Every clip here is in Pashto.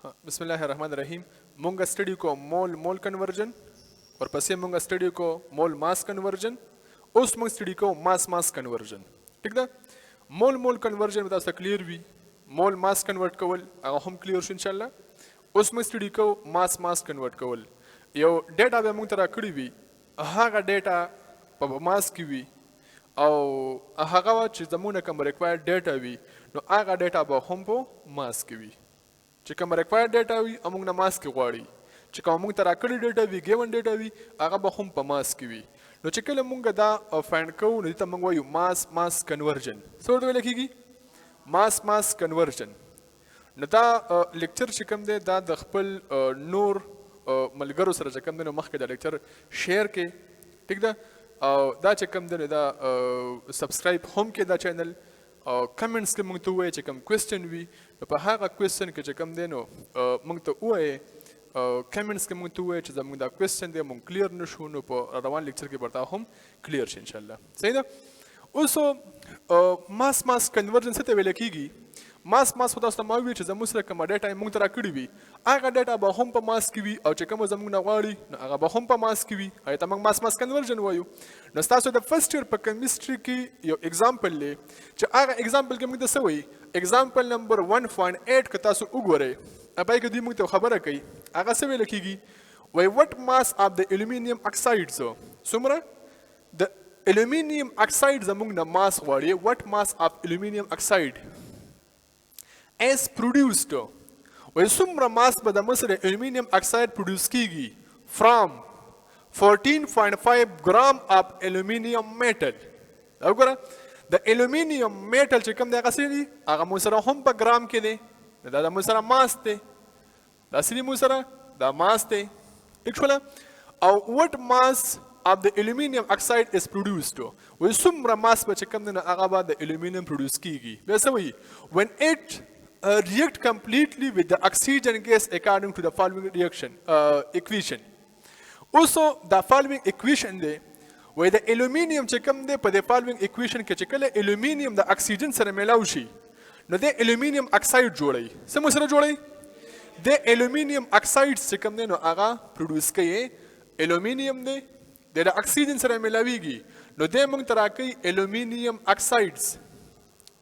بسم الله الرحمن الرحیم. مونږ سټډي کو مول کنورژن، ورپسې مونږ سټډي کو مول ماس کنورژن، اوس مونږ سټډي کو ماس کنورژن. ٹھیک ده؟ مول کنورژن به تاسو کلیر وي، مول ماس کنورټ کول هغه هم کلیر شو ان شاء الله. اوس مونږ سټډي کو ماس کنورټ کول. یو ډیټا به مونږ ته راکړي وي، هغه ډیټا په ماس کې وي او هغه چې زموږ کوم ریکوایر ډیټا وي نو هغه ډیټا به هم په ماس کې وي. چې کوم ریکوایر ډیټا وي موږ نه ماس کې غواړي، چې کوم موږ ته راکړي ډیټا وي ګیون ډیټا وي هغه به هم په ماس کې وي. نو چې کله موږ دا فایند کوو نو دې ته موږ وایو ماس کنورژن. څه ورته ویل کېږي؟ ماس کنورژن. نو دا لیکچر چې کوم دی دا د خپل نور ملګرو سره چې کوم دی نو مخکې دا لیکچر شیر کې، ټیک ده؟ او دا چې کوم دی دا سبسکرایب هم کې دا چینل، او کمنټس کې موږ ته ووایي چې کوم کوېسچن وي نو په هغه کوېسچن کې چې کوم دی نو موږ ته ووایي، کمنټس کې موږ ته ووایي چې زموږ دا کوېسچن دی موږ کلیر نه شو نو په روان لیکچر کې به دا هم کلیر شي انشاءالله. صحیح ده؟ اوس ماس کنورژن څه ته ویل کېږي؟ ماس خو تاسو ته ما وویل چې زموږ سره کومه ډیټا موږ ته راکړې وي هغه ډیټا به هم په ماس کې وي او چې کومه زموږ نه غواړي نو هغه به هم په ماس کې وي. هغې ته موږ ماس کنورژن وایو. نو ستاسو د فرست ایئر په کیمستري کې یو اگزامپل دی چې هغه اگزامپل کې موږ ته څه وایي؟ اگزامپل نمبر 1.8 که تاسو وګورئ هغې کې دوی موږ ته خبره کوي، هغه څه ویل کېږي؟ وایي وټ ماس آف د الومینیم اکسایډز، څومره د الومینیم اکسایډ زموږ نه ماس غواړي. وټ ماس آف الومینیم اکسایډ as produced، وایي څومره ماس به د مصر الومینیم اکسایډ پروډیوس کیږي فرام 14.5 ګرام اف الومینیم میټل. دا وګوره د الومینیم میټل چې کوم دی هغه څه دی؟ هغه مو سره هم په ګرام کې دی، دا د مو سره ماس دی، دا څه دی مو سره؟ دا ماس دی. ټیک شوله؟ او وټ ماس of the aluminium oxide is produced، وایي څومره ماس به چې کوم دی نو هغه به د الومینیم پروډیوس کیږي. بیا څه وایي؟ when it react completely with the oxygen gas according to the following reaction equation. Also the following equation دی وایي د الومینیم چې کوم دی په د following equation کې چې کله الومینیم د اکسیجن سره میلاو شي نو د الومینیم اکساید جوړوي. څه مو سره جوړوي؟ د الومینیم اکساید چې کوم دی نو هغه پروډیوس کوي. الومینیم دی د اکسیجن سره میلاویږي نو د موږ ته راکوي الومینیم اکسایډز،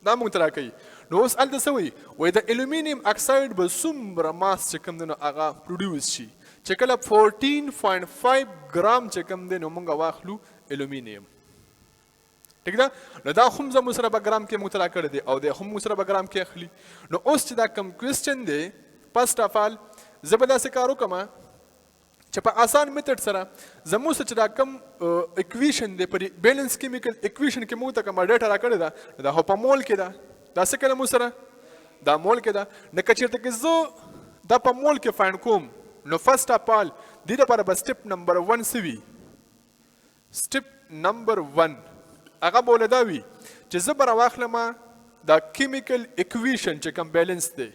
دا موږ ته راکوي. نو اوس هلته څه وایي؟ وایي د الومینیم اکساید به څومره ماس چې کوم دی نو هغه پروډیوس شي چې کله 14.5 ګرام چې کوم دی نو موږ واخلو الومینیم. ټیک ده؟ نو دا هم زموږ سره به ګرام کې موږ ته راکړی دی او دی هم موږ سره به ګرام کې اخلي. نو اوس چې دا کوم کوېسچن دی فرسټ اف آل زه به داسې کار وکړم چې په آسان میتډ سره زموږ سره چې دا کوم اکویشن دی په بیلنس کیمیکل اکویشن کې موږ ته کومه ډیټا راکړې ده دا خو په مول کې ده، دا څه کوي موږ سره؟ دا مول کې ده. نو که چېرته کې زه دا په مول کې فایند کوم نو فرسټ اف آل دې لپاره به سټپ نمبر 1 څه وي؟ سټپ نمبر 1 هغه به ولې دا وي چې زه به راواخلم دا کیمیکل اکویشن چې کوم بیلنس دی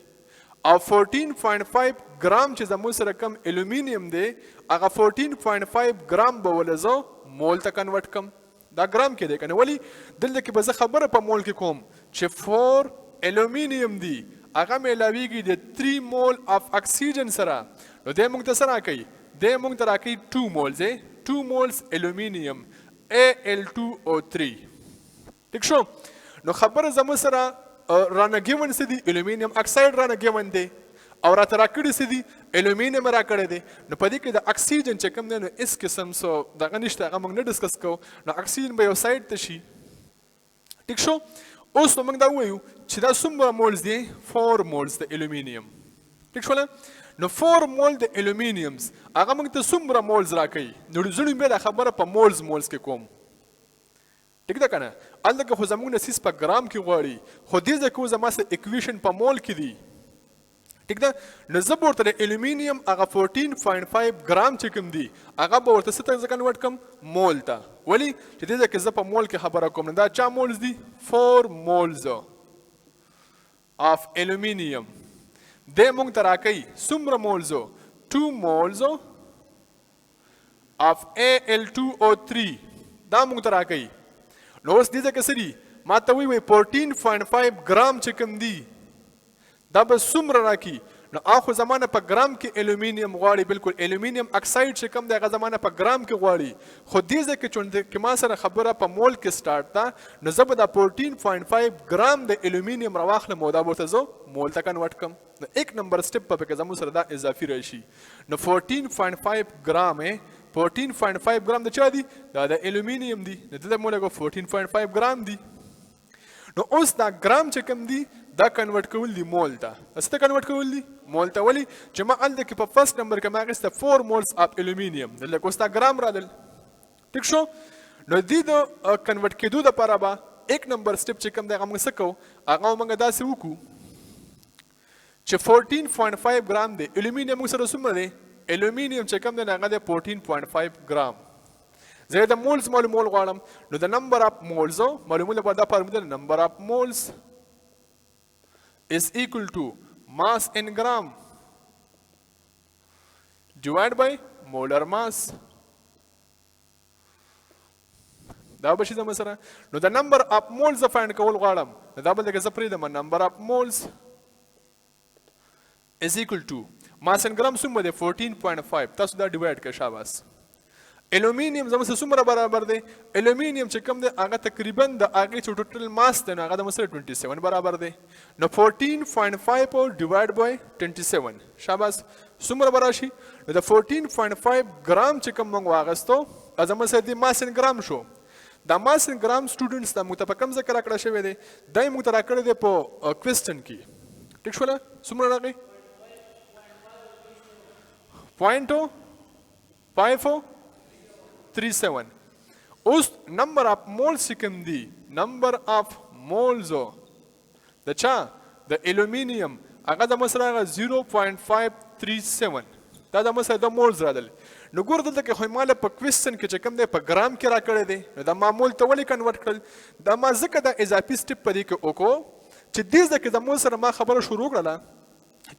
او 14.5 ګرام چې زموږ سره کم الومینیم دی هغه 14.5 ګرام به ولې زه مول ته کنورټ کم. دا ګرام کې دی که نه؟ ولې دلته کې به زه خبره په مول کې کوم چې 4 الومینیم دی هغه میلاویږي د 3 مول اف اکسیجن سره. نو دی موږ ته څه راکوي؟ دی موږ ته راکوي 2 مولز، 2 مولز الومینیم Al2O3. ټیک شو؟ نو خبره زموږ سره رانه ګیون څه دي؟ الومینیم اکساید رانه ګیون دی او راته راکړي څه دي؟ الومینیم راکړی دی. نو په دې کې د اکسیجن چې کوم دی نو هېڅ قسم څه دغه نشته، هغه موږ نه ډسکس کوو. نو اکسیجن به یو سایډ ته شي. ټیک شو؟ اوس نو موږ دا ووایو چې دا څومره مولز دی؟ 4 مولز د الومینیم. ټیک شوله؟ نو 4 مول د الومینیمز هغه موږ ته څومره مولز راکوي؟ نو زه لومبی دا خبره په مولز کې کوم. ټیک ده که نه؟ هلته که خو زموږ نه سیس په ګرام کې غواړي خو دې ځای کې زما سره اکویشن په مول کې دی. ټیک ده؟ نو زه به ورته د الومینیم هغه 14.5 ګرام چې کوم دی هغه به ورته څه ته زه کنورټ کړم؟ مول ته. ولې؟ چې دې ځای کې زه په مول کې خبره کوم. نو دا چا مولز دي؟ 4 مولز آف الومینیم. دی موږ ته راکوي څومره مولز؟ 2 مولز آف Al2O3 دا موږ ته راکوي. نو اوس دې ځای کې څه دي؟ ما ته وایي 14.5 ګرام چې کوم دی دا به څومره راکړي؟ نو اخو زمانه په ګرام کې الومینیم غواړي بالکل الومینیم اکساید چې کوم دی هغه زمانه په ګرام کې غواړي خو دې ځای کې چې ما سره خبره په مول کې سٹارټ ده نو زه به دا 14.5 ګرام د الومینیم راواخلم او دا ورته زه مول ته کنورټ کړم نو ایک نمبر سټپ په کې زموږ سره دا اضافي راشي نو 14.5 ګرام 14.5 ګرام د چا دي دا د الومینیم دي نو دلته مو لګو 14.5 ګرام دي نو اوس دا ګرام چې کوم دي دا کنورټ کول دي مول ته استه کنورټ کول دي مول ته ولی چې ما الته کې په فرست نمبر کې ما غسته 4 مولز اف الومینیم دلته کوستا ګرام راځل ټیک شو نو دې د کنورټ کېدو لپاره به ایک نمبر سټپ چې کوم دی هغه موږ څه کوو هغه موږ داسې وکړو چې 14.5 ګرام دی الومینیم موږ سره څومره دی الومینیم چې کوم دی هغه دی 14.5 ګرام زه د مولز معلومول غواړم نو د نمبر اف مولز معلومول لپاره دا فارموله ده نمبر اف مولز is equal to mass in gram divided by molar mass دا به شي زموږ سره نو د نمبر اف مولز فایند کول غواړم دا به لکه زه پرېږدم نمبر اف مولز is equal to mass in gram څومره دی 14.5 تاسو دا ډیوایډ کړئ شاباس الومینیم زموږ سره څومره برابر دی الومینیم چې کوم دی هغه تقریبا د هغې چې ټوټل ماس دی نو هغه د سره 27 برابر دی نو 14.5 ډیوایډ بای 27 شاباس څومره به راشي نو د 14.5 ګرام چې کوم موږ واخیستو زموږ سره د ماس ان ګرام شو دا ماس ان ګرام سټوډنټس دا موږ ته په کوم ځای کې راکړی شوی دی دا یې موږ ته راکړی دی په کوېسچن کې ټیک شوله څومره راغی 0.537 اوس نمبر اف مولز چې کوم دي نمبر اف مولز د چا د الومینیم هغه د مسره 0.537 دا د مسره د مولز راځل نو ګور دلته کې خو مال په کوېسچن کې چې کوم دی په ګرام کې راکړی دی نو دا معمول ته ولې کنورټ کړل دا ما ځکه دا اضافي سټپ په دې کې وکړو چې دې ځای کې د مول سره ما خبره شروع کړله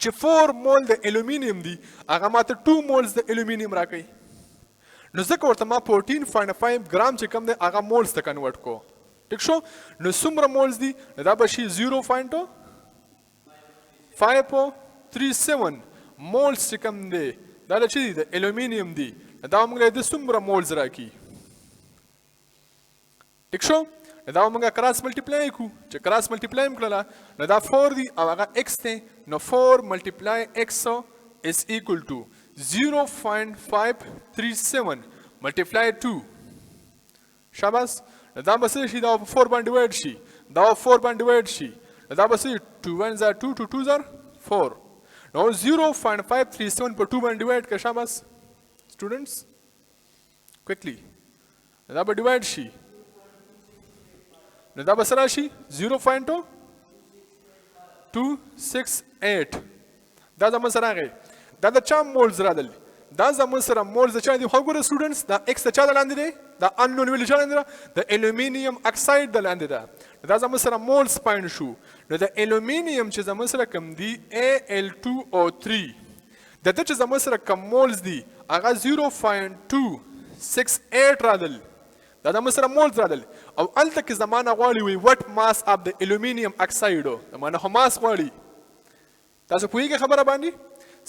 چې 4 مول د الومینیم دي هغه ماته 2 مولز د الومینیم راکوي نو ځکه ورته ما 14.5 ګرام چې کوم دی هغه مولز ته کنورټ کو ټیک شو نو څومره مولز دي دا به شي 0.537 مولز چې کوم دی دا له چې د الومینیم دي دا موږ له څومره مولز راکي ټیک شو دا موږ کراس ملټیپلای کو چې کراس ملټیپلای کړله نو دا 4 دی او هغه x دی نو 4 ملټیپلای x is equal to 0.537 multiply 2 شاباس دا به څه شي دا 4 باندې ډیوایډ شي دا 4 باندې ډیوایډ شي دا به څه 2 1 are 2 2 2 are 4 نو 0.537 په 2 باندې ډیوایډ کړه شاباس سټوډنټس کویکلی دا به ډیوایډ شي نو دا به سره شي 0.268 دا زموږ سره راغی دا د چا مولز راغلی دا زموږ سره مولز د چا دي خو ګوره سټوډنټس دا ایکس د چا د لاندې دی دا اننون ویلي چا لاندې ده د الومینیم اکساید د لاندې ده دا زموږ سره مولز پاینډ شو نو د الومینیم چې زموږ سره کوم دي Al2O3 د ده چې زموږ سره کوم مولز دي هغه 0.268 راغلی دا زموږ سره مولز راغلی او هلته کې زمانه غواړي وي وټ ماس اف د الومینیم اکسایډو زمانه خو ماس غواړي تاسو پوهېږئ خبره باندې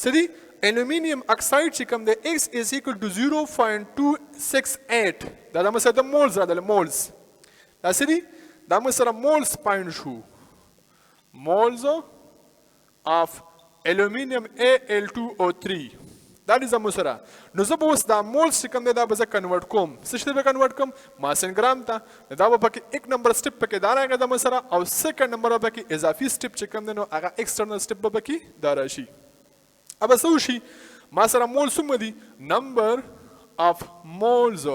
څه دي الومینیم اکساید چې کوم دی x is equal to 0.268 دا زموږ سره د مولز راغلی مولز دا څه دي دا موږ سره مولز پاینډ شو مولز اف الومینیم Al2O3 دا دې زموږ سره نو زه به اوس دا مولز چې کوم دی دا به زه کنورټ کوم څه شي ته به کنورټ کوم ماس ان ګرام ته دا به پکې ایک نمبر سټپ پکې دا راغی زموږ سره او سیکنډ نمبر به پکې اضافي سټپ چې کوم دی نو هغه ایکسټرنل سټپ به پکې دا راشي अब څه وشي ما سره مول څومره دي نمبر اف مولز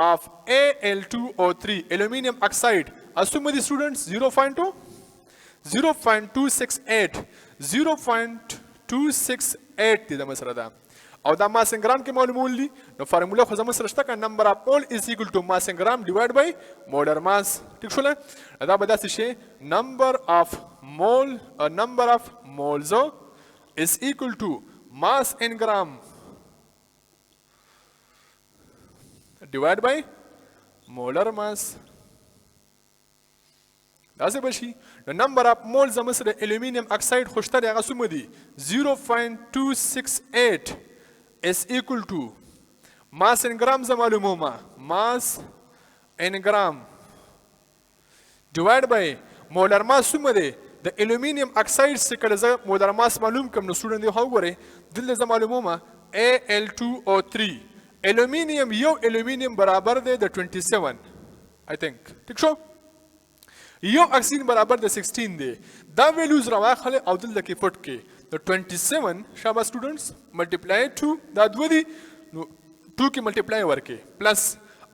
اف Al2O3 الومینیم اکساید څومره دي سټوډنټس 0.268 0.268 دي د مسره ده او دا ماس ان ګرام کې معلومول دي نو فارموله خو زموږ سره شته که نمبر اف مول از ایکول ټو ماس ان ګرام ډیوایډ بای مولر ماس ټیک شوله دا به داسې شي نمبر اف مولز is equal to mass in gram divided by molar mass دا څه بشي the number of moles زموږ سره aluminium oxide خو شته دی هغه څومره دي 0.268 is equal to mass in gram زه معلومومه mass in gram divided by molar mass څومره دی د aluminium oxide څخه کله زه molar mass معلوم کړم نو سټوډنټ دی وګورئ دلته زه معلومومه Al2O3 aluminium یو aluminium برابر دی د 27 I think ٹھیک شو یو اکسیجن برابر د 16 دی دا ویلیوز راواخلې او دلته کې پټ کې د 27 شابه سټوډنټس ملټیپلای 2 دا دوه دي نو 2 کې ملټیپلای ورکې پلس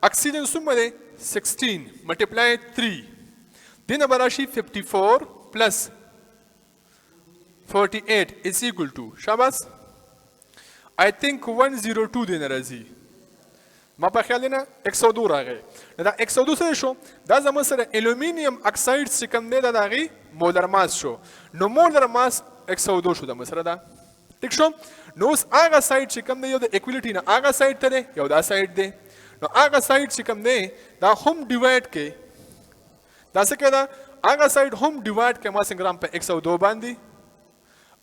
اکسیجن څومره دی 16 ملټیپلای 3 دینه براشي 54 پلس 48 is equal to شاباس I think 102 دینه راځي ما په خیال نه 102 راغی دا 102 څه شو دا زموږ سره الومینیم اکساید چې کوم دی دا دغه مولر ماس شو نو مولر ماس 102 شو د مسره دا ٹھیک شو نو اوس هغه سایډ چې کوم دی یو د اکویلیټی نه هغه سایډ ته دی یو دا سایډ دی نو هغه سایډ چې کوم دی دا هم ډیوایډ کې دا څه کېده هغه سایډ هم ډیوایډ کې ماس ګرام په 102 باندې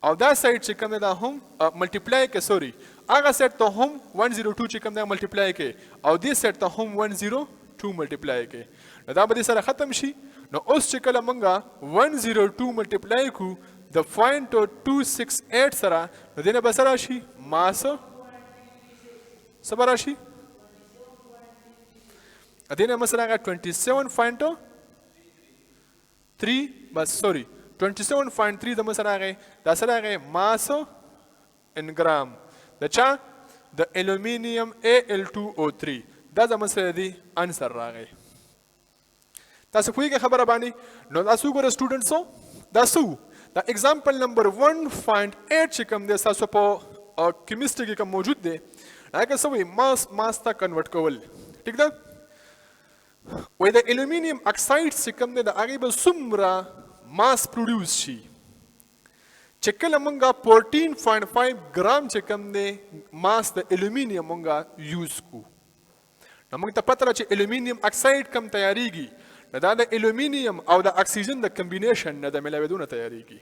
او دا سایډ چې کوم دی دا هم ملټیپلای کې سوري هغه سیټ ته هم 102 چې کوم دی ملټیپلای کې او دې سیټ ته هم 102 ملټیپلای کې نو دا به دې سره ختم شي نو اوس چې کله مونږه 102 ملټیپلای کو د 0.268 سره نو دې نه به څه راشي ماس څه به راشي دې نه مثلا 27.3 بس سوري 27.3 د مسره راغی دا سره راغی ماس ان ګرام د چا د الومینیم Al2O3 دا زموږ سره دی انسر راغی تاسو پوهیږئ خبره باندې نو تاسو ګوره سټوډنټسو دا څه دا اگزامپل نمبر 1.8 چې کوم دی تاسو په کیمستري کې کوم موجود دی هغه څه وایي ماس ته کنورټ کول ټیک ده وایي د الومینیم اکساید چې کوم دی د هغې به څومره ماس پروډیوس شي چې کله مونږه 14.5 ګرام چې کوم دی ماس د الومینیم مونږه یوز کو نو موږ ته پته ده چې الومینیم اکساید کم تیاریږي نو دا د الومینیم او د اکسیجن د کمبینیشن نه د ملاویدو نه تیاریږي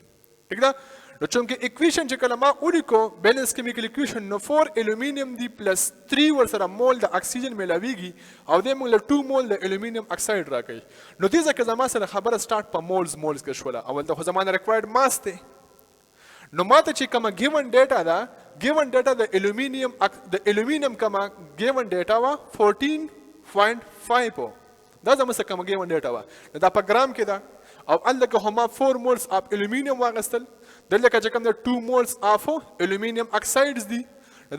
ٹھیک ده نو چونکه اکویشن چې کله ما ولیکو بیلنس کیمیکل اکویشن نو 4 الومینیم دی پلس 3 ورسره مول د اکسیجن ملاویږي او دې موږ له 2 مول د الومینیم اکساید راکوي نو دې ځکه زما سره خبره سٹارټ په مولز کې شوله اول ته خو زما ریکوایرډ ماس دی نو ماته چې کومه ګیون ډیټا ده ګیون ډیټا د الومینیم کومه ګیون ډیټا وا 14.5 دا زموږ سره کومه ګیون ډیټا وا دا په ګرام کې ده او الکه هما 4 مولز اف الومینیم واغستل دلته چې کوم د 2 مولز اف الومینیم اکسایډز دي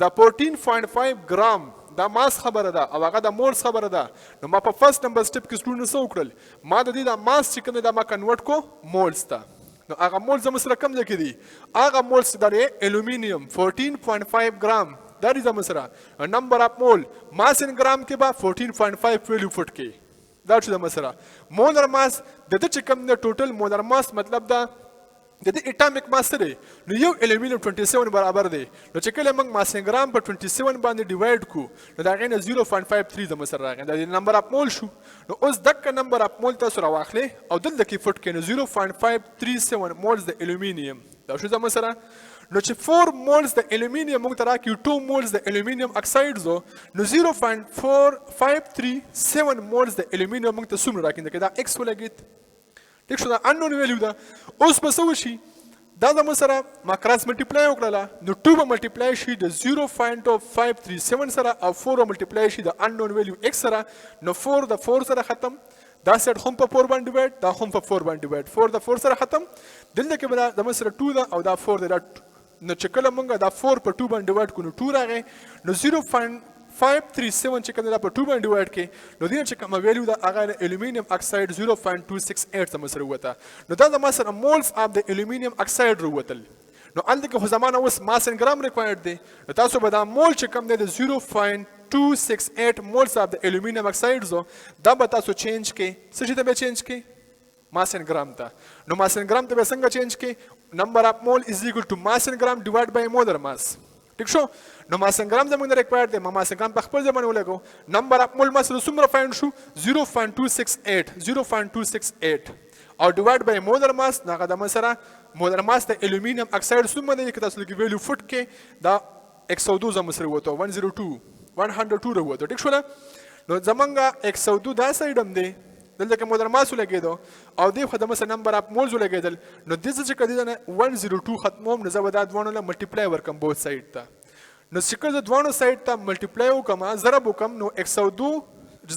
دا 14.5 ګرام دا ماس خبره ده او هغه د مولز خبره ده نو ما په فرست نمبر سټپ کې سټوډنټس وکړل ما د دې د ماس چې کوم دا ما کنورټ کو مولز ته نو هغه مولز زموږ سره کم ځای کې دي هغه مولز دا دی الومینیم 14.5 ګرام دا دی زموږ سره نمبر اف مول ماس ان ګرام کې به 14.5 ویلیو فټ کې دا چې زموږ سره مولر ماس د دې چې کوم د ټوټل مولر ماس مطلب دا د دې اټامیک ماس دی نو یو الومینیم 27 برابر دی نو چې کله موږ ماس ګرام په 27 باندې ډیوایډ کو نو دا غینه 0.53 زموږ سره راغی دا نمبر اف مول شو نو اوس دغه نمبر اف مول تاسو راواخلئ او دلته کې فټ کې نو 0.537 مولز د الومینیم دا شو زموږ سره نو چې 4 مولز د الومینیم موږ ته راکړي 2 مولز د الومینیم اکسایډز نو 0.4537 مولز د الومینیم موږ ته څومره راکړي دا ایکس ولګید ټیک شو دا انون ویلیو ده اوس به څه وشي دا زموږ سره ما کراس ملټیپلای وکړله نو 2 به ملټیپلای شي د 0.537 سره او 4 به ملټیپلای شي د انون ویلیو ایکس سره نو 4 د 4 سره ختم دا سیټ هم په 4 باندې ډیوایډ دا هم په 4 باندې ډیوایډ 4 د 4 سره ختم دلته کې به زموږ سره 2 ده او دا 4 ده نو چې کله مونږ دا 4 په 2 باندې ډیوایډ کړو نو 2 راغی نو 0.537 چې کوم دا په 2 باندې ډیوایډ کې نو دې چې کوم ویلیو دا هغه الومینیم اکساید 0.268 سم سره وته نو دا زما سره مولز اف د الومینیم اکساید وروتل نو الته کې خو زمانه اوس ماس ان ګرام ریکوایرډ دی نو تاسو به دا مول چې کوم دی د 0.268 مولز اف د الومینیم اکساید دا به تاسو چینج کې څه شي ته به چینج کې mass in gram ته نو mass in gram ته به څنګه چینج کې number of mole is equal to mass in gram divided by molar mass ٹھیک شو نو mass in gram زموږ نه ریکوایرډ دی ما mass in gram په خپل ځای باندې ولګو number of mole mass څومره فایند شو 0.268 او ډیوایډ بای مولر ماس نو هغه د سره مولر ماس د الومینیم اکساید څومره دی که تاسو لکه ویلو فوټ کې دا 102 زموږ سره وته 102 راوته ټیک شو نو زمونږ 102 دا سایډ هم دی دلته کې مولر ماس ولګېدو او دې خو د مثلا نمبر اف مولز ولګېدل نو دې چې کدی نه 102 ختموم نو زه به دا دوانو له ملټیپلای ورکم بوث سایډ ته نو چې کله دوانو سایډ ته ملټیپلای وکم ضرب وکم نو 102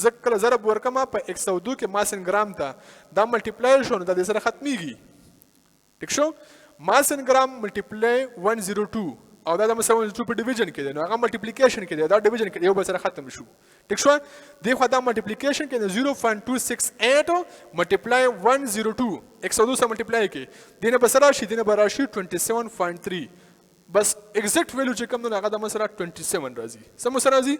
ځکه کله ضرب ورکم په 102 کې ماس ان ګرام ته دا ملټیپلای شو نو دا دې سره ختمیږي ټیک شو ماس ان ګرام ملټیپلای 102 او دا د مثلا 2 په ډیویژن کې دی نو هغه ملټیپلیکیشن کې دی دا ډیویژن کې یو بل سره ختم شو ټیک شو دی خو دا ملټیپلیکیشن کې 0.268 ملټیپلای 102 102 سره ملټیپلای کې دینه بس راشي دینه براشي 27.3 بس ایگزیکټ ویلو چې کوم نو هغه د مثلا 27 راځي سم سره راځي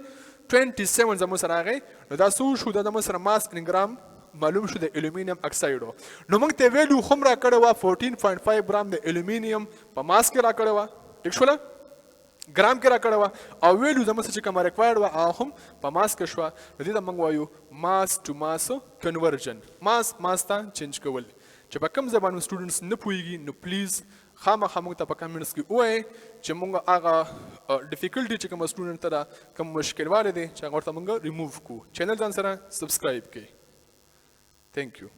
27 زمو سره راغی نو دا څو شو د مثلا ماس ان ګرام معلوم شو د الومینیم اکسایډ نو موږ ته ویلو خم را کړو 14.5 ګرام د الومینیم په ماس کې را کړو ټیک شو ګرام کې را کړو او ویلو زموږ چې کوم ریکوایرډ و هغه هم په ماس کې شو نو دې ته موږ وایو ماس ټو ماس کنورژن ماس ته چینج کول چې په کوم زبان سټوډنټس نه پوهیږي نو پلیز خامخا موږ ته په کمنټس کې ووایئ چې موږ هغه ډیفیکلټي چې کوم سټوډنټ ته ده کوم مشکل والی دی چې هغه ورته موږ ریموو کړو چینل ځان سره سبسکرایب کړئ تھینک یو